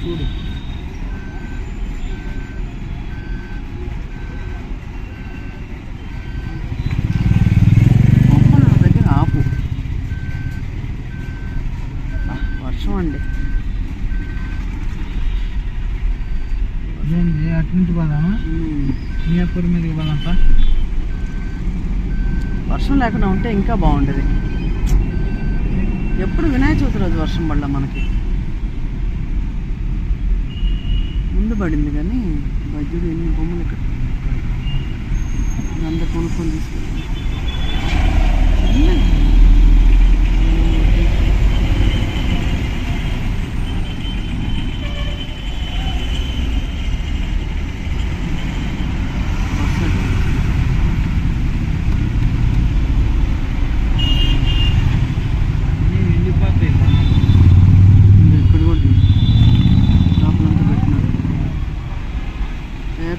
చూడు. బొమ్మల దగ్గర ఆపు. వర్షం అండి. అటు నుంచి పోదామా? మియాపూర్ మీదకి పోదాంపా. వర్షం లేకుండా ఉంటే ఇంకా బాగుండేది. ఎప్పుడు వినాయక చవితి రోజు వర్షం పడలా మనకి. ముందు పడింది కానీ బజ్జుడు ఎన్ని బొమ్మలు ఇక్కడ అందరు కొనుక్కొని తీసుకెళ్ళి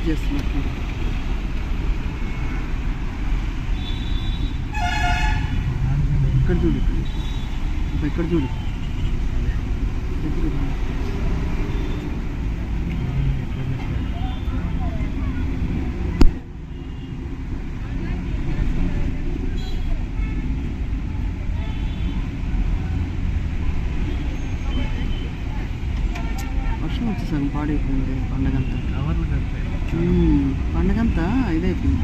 చేస్తున్నట్టు. ఇక్కడ చూడు, ఇక్కడ చూడు. వర్షం వచ్చేసరికి పాడైపోయింది పండగంతా. పండగంతా ఇదైపోయింది.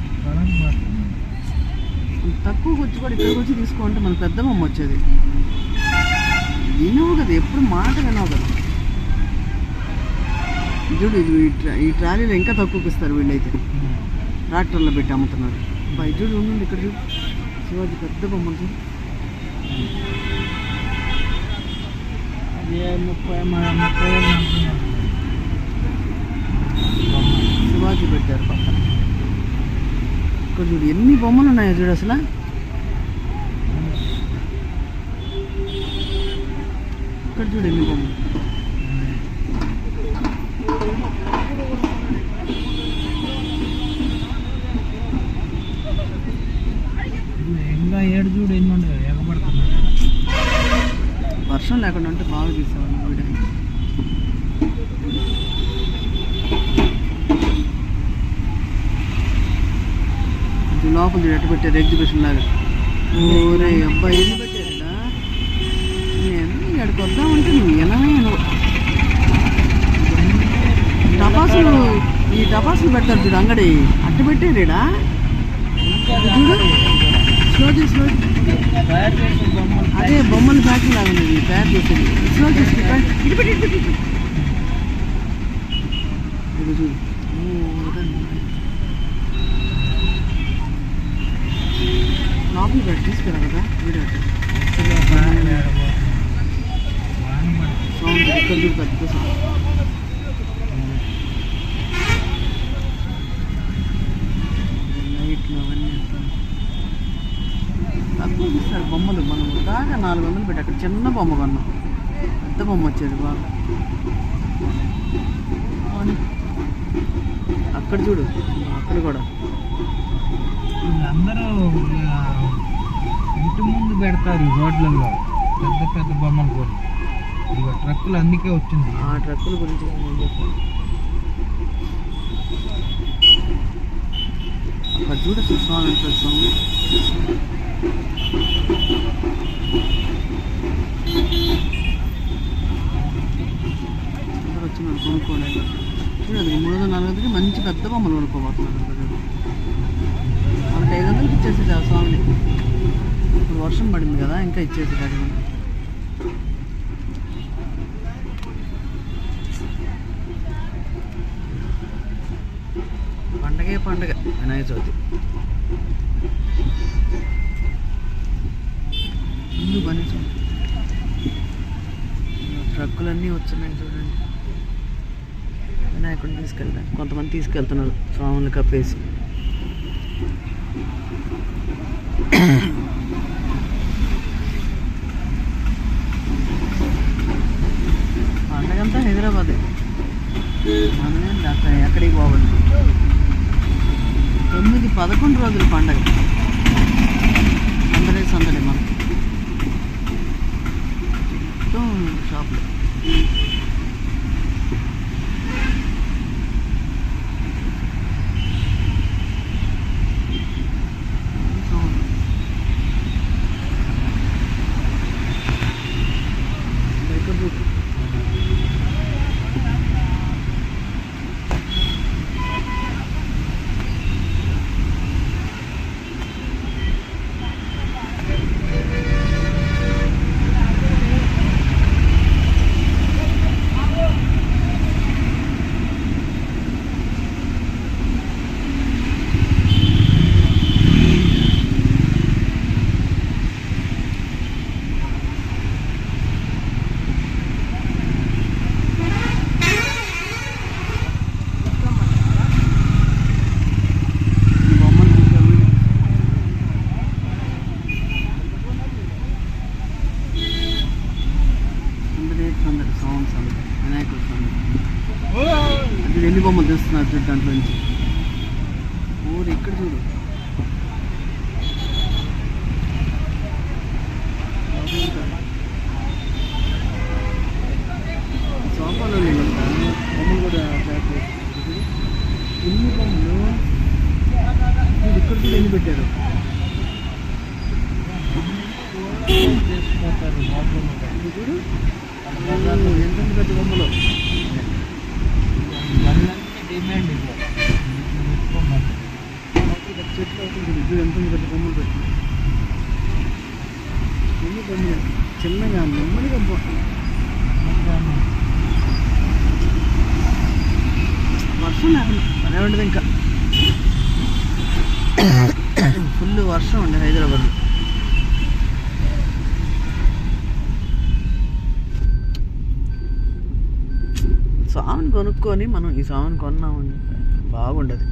తక్కువకి వచ్చి కూడా ఇక్కడికి వచ్చి తీసుకోంటే మన పెద్ద బొమ్మ వచ్చేది. వినవు కదా, ఎప్పుడు మాట వినవు కదా. చూడు ఇది ఈ ట్రాలీలో ఇంకా తక్కువకి ఇస్తారు వీళ్ళైతే. ట్రాక్టర్లో పెట్టి అమ్ముతున్నారు. బయట చూడు ఉండండి, ఇక్కడ చూడు శివాజీ పెద్ద బొమ్మ చూడు. 30 శివాజీ పెట్టారు పక్కన. ఇక్కడ చూడు ఎన్ని బొమ్మలు ఉన్నాయో చూడు అసలు. ఇక్కడ చూడు ఎన్ని బొమ్మలు. ఇంకా ఏడు చూడు ఎన్ని ఉండదు ఎగబడుతున్నాడు. వర్షం లేకుండా ఉంటే బాగా తీసేవాళ్ళం వీడియో. లోపల ఎట్టు పెట్టారు ఎగ్జిబిషన్ లాగా. ఓరే అబ్బాయి ఎన్ని పెట్టారుడా. నేను ఇక్కడికి వద్దామంటే నువ్వు ఎనవే టపాసులు, ఈ టపాసులు పెడతారు చూడు అంగడి అట్టు పెట్టారుడా. చూడు స్లో స్లో అదే బొమ్మల ఫ్యాక్టరీ లాగా ఉంది తయారు చేసేది. స్లో చేసి ఇటు పెట్టి ఇటు పెట్టి ఇది చూడు. లోపల పెట్టి తీసుకురా కదా వీడియో సౌండ్ ఇక్కడ చూడు పెద్ద సౌండ్. లైట్లు అవన్నీ తక్కువ చూస్తారు బొమ్మలు. మనం దాకా 400 పెట్టి అక్కడ చిన్న బొమ్మ కొన్నాం. పెద్ద బొమ్మ వచ్చేది బాగా. అక్కడ చూడు, అక్కడ కూడా అందరూ ఇంటి ముందు పెడతారు రోడ్లలో పెద్ద పెద్ద బొమ్మలు కూడా. ఇదిగో ట్రక్కులు అందుకే వచ్చింది. ఆ ట్రక్కుల గురించి నేను చెప్పాను. అక్కడ చూడ స్వామి అంటారు. స్వామి అందరూ వచ్చి మనం కొనుక్కోలేదు. చూడండి 340కి మంచి పెద్ద బొమ్మలు కొనుక్కోబోతున్నారు. మనకి 500కి ఇచ్చేసేది ఆ స్వామిని. ఇప్పుడు వర్షం పడింది కదా ఇంకా ఇచ్చేసేది. అది కూడా పండగే పండగ వినాయక చవితి. ముందు పని ట్రక్కులన్నీ వచ్చినాయి చూడండి. వినాయకుడిని తీసుకెళ్ళాను. కొంతమంది తీసుకెళ్తున్నారు స్వాములు కప్పేసి. పండగంతా హైదరాబాదే. మనమే అక్కడ ఎక్కడికి పోవాలి. 9-11 రోజులు పండగ. సందడే మనకి మొత్తం షాపులు. సంత, వినాయకుడి సంత. అది వెండి బొమ్మలు తెస్తున్నారు చూడు దాంట్లో నుంచి. ఊరు ఇక్కడ చూడు. సోఫాలో లేదంట, బొమ్మలు కూడా ప్యాక్ చేస్తారు. ఎన్ని బొమ్మలు చూడు, ఇక్కడ కూడా ఎన్ని పెట్టారు. చేసుకుంటారు ఇది చూడు ఎంత పెద్ద బొమ్మలు. ఇవన్నీ డిమాండ్ ఇవ్వాలి చెట్లు అవుతుంది చూడు, ఎంత పెద్ద బొమ్మలు పెట్టి. ఎన్ని బొమ్మలు చిన్నగా నెమ్మదిగా వర్షం లేకుండా పనే ఉండదు. ఇంకా ఫుల్ వర్షం ఉండే హైదరాబాద్లో. సామాన్ కొనుక్కొని మనం ఈ సామాన్ కొన్నామని బాగుండదు.